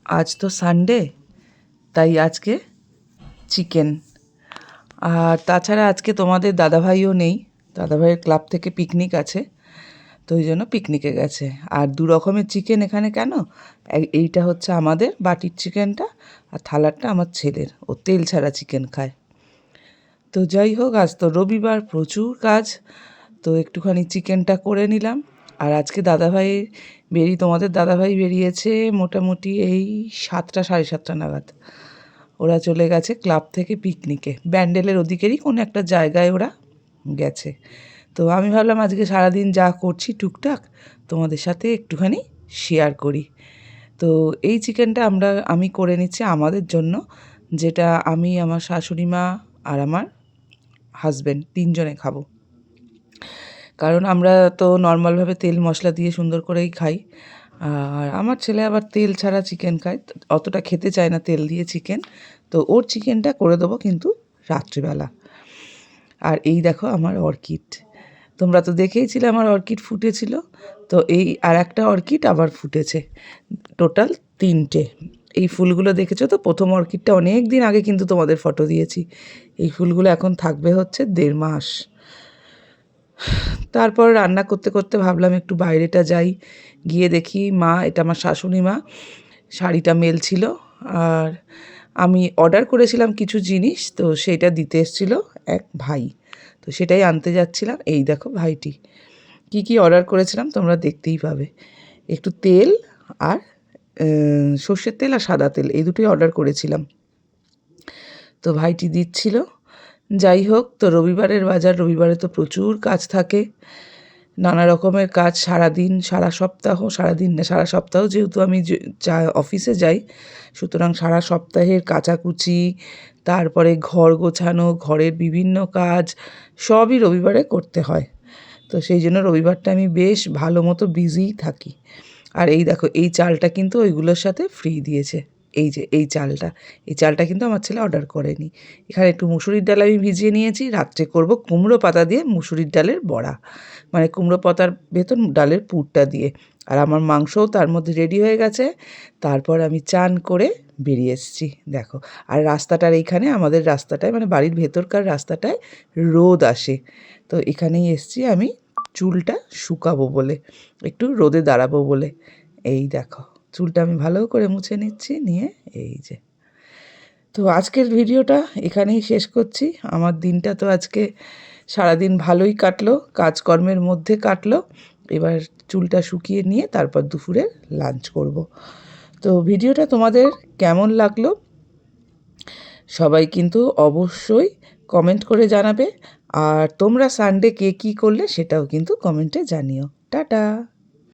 আজ তো সানডে, তাই আজকে চিকেন। আর তাছাড়া আজকে তোমাদের দাদাভাইও নেই, দাদাভাইয়ের ক্লাব থেকে পিকনিক আছে, তো ওই জন্য পিকনিকে গেছে। আর দু রকমের চিকেন এখানে কেন, এইটা হচ্ছে আমাদের বাটির চিকেনটা, আর থালারটা আমার ছেলের, ও তেল ছাড়া চিকেন খায়। তো যাই হোক, আজ তো রবিবার, প্রচুর কাজ, তো একটুখানি চিকেনটা করে নিলাম। আর আজকে দাদাভাই তোমাদের দাদাভাই বেরিয়েছে মোটামুটি এই 7টা 7:30 নাগাদ। ওরা চলে গেছে ক্লাব থেকে পিকনিকে, ব্যান্ডেলের ওদিকেরই কোনো একটা জায়গায় ওরা গেছে। তো আমি ভাবলাম আজকে সারাদিন যা করছি টুকটাক তোমাদের সাথে একটুখানি শেয়ার করি। তো এই চিকেনটা আমি করে নিচ্ছি আমাদের জন্য, যেটা আমি, আমার শাশুড়ি মা আর আমার হাজব্যান্ড 3 জনে খাবো। কারণ আমরা তো নর্মালভাবে তেল মশলা দিয়ে সুন্দর করেই খাই, আর আমার ছেলে আবার তেল ছাড়া চিকেন খায়, অতটা খেতে চায় না তেল দিয়ে চিকেন। তো ওর চিকেনটা করে দেবো কিন্তু রাত্রিবেলা। আর এই দেখো আমার অর্কিড, তোমরা তো দেখেইছিলে আমার অর্কিড ফুটেছিল, তো এই আর একটা অর্কিড আবার ফুটেছে, টোটাল 3টে। এই ফুলগুলো দেখেছো তো, প্রথম অর্কিডটা অনেক দিন আগে কিন্তু তোমাদের ফটো দিয়েছি। এই ফুলগুলো এখন থাকবে হচ্ছে 1.5 মাস। তারপর রান্না করতে করতে ভাবলাম একটু বাইরেটা যাই, গিয়ে দেখি মা, এটা আমার শাশুড়ি মা, শাড়িটা মেলছিল। আর আমি অর্ডার করেছিলাম কিছু জিনিস, তো সেটা দিতে এসেছিলো এক ভাই, তো সেটাই আনতে যাচ্ছিলাম। এই দেখো ভাইটি কি কি অর্ডার করেছিলাম তোমরা দেখতেই পাবে। একটু তেল আর সর্ষের তেল আর সাদা তেল, এই দুটোই অর্ডার করেছিলাম, তো ভাইটি দিচ্ছিল। যাই হোক, তো রবিবারের বাজার, রবিবারে তো প্রচুর কাজ থাকে, নানা রকমের কাজ, সারাদিন, সারা সপ্তাহ, সারাদিন না সারা সপ্তাহ, যেহেতু আমি অফিসে যাই, সুতরাং সারা সপ্তাহের কাচাকুচি, তারপরে ঘর গোছানো, ঘরের বিভিন্ন কাজ সবই রবিবারে করতে হয়। তো সেই জন্য রবিবারটা আমি বেশ ভালো মতো বিজিই থাকি। আর এই দেখো, এই চালটা কিন্তু ওইগুলোর সাথে ফ্রি দিয়েছে। এই যে এই চালটা কিন্তু আমার ছেলে অর্ডার করেনি। এখানে একটু মুসুরির ডাল আমি ভিজিয়ে নিয়েছি, রাত্রে করব কুমড়ো পাতা দিয়ে মুসুরির ডালের বড়া, মানে কুমড়ো পাতার ভেতর ডালের পুরটা দিয়ে। আর আমার মাংসও তার মধ্যে রেডি হয়ে গেছে। তারপর আমি চান করে বেরিয়ে এসেছি দেখো। আর রাস্তাটার এইখানে, আমাদের রাস্তাটায়, মানে বাড়ির ভেতরকার রাস্তাটায় রোদ আসে, তো এখানেই এসেছি আমি চুলটা শুকাবো বলে, একটু রোদে দাঁড়াবো বলে। এই দেখো, চুলটা আমি ভালো করে মুছে নিচ্ছি, নিয়ে এই যে। তো আজকের ভিডিওটা এখানেই শেষ করছি। আমার দিনটা তো আজকে সারাদিন ভালোই কাটলো, কাজকর্মের মধ্যে কাটলো। এবার চুলটা শুকিয়ে নিয়ে তারপর দুপুরের লাঞ্চ করব। তো ভিডিওটা তোমাদের কেমন লাগলো সবাই কিন্তু অবশ্যই কমেন্ট করে জানাবে। আর তোমরা সানডে কে কী করলে সেটাও কিন্তু কমেন্টে জানিও। টাটা।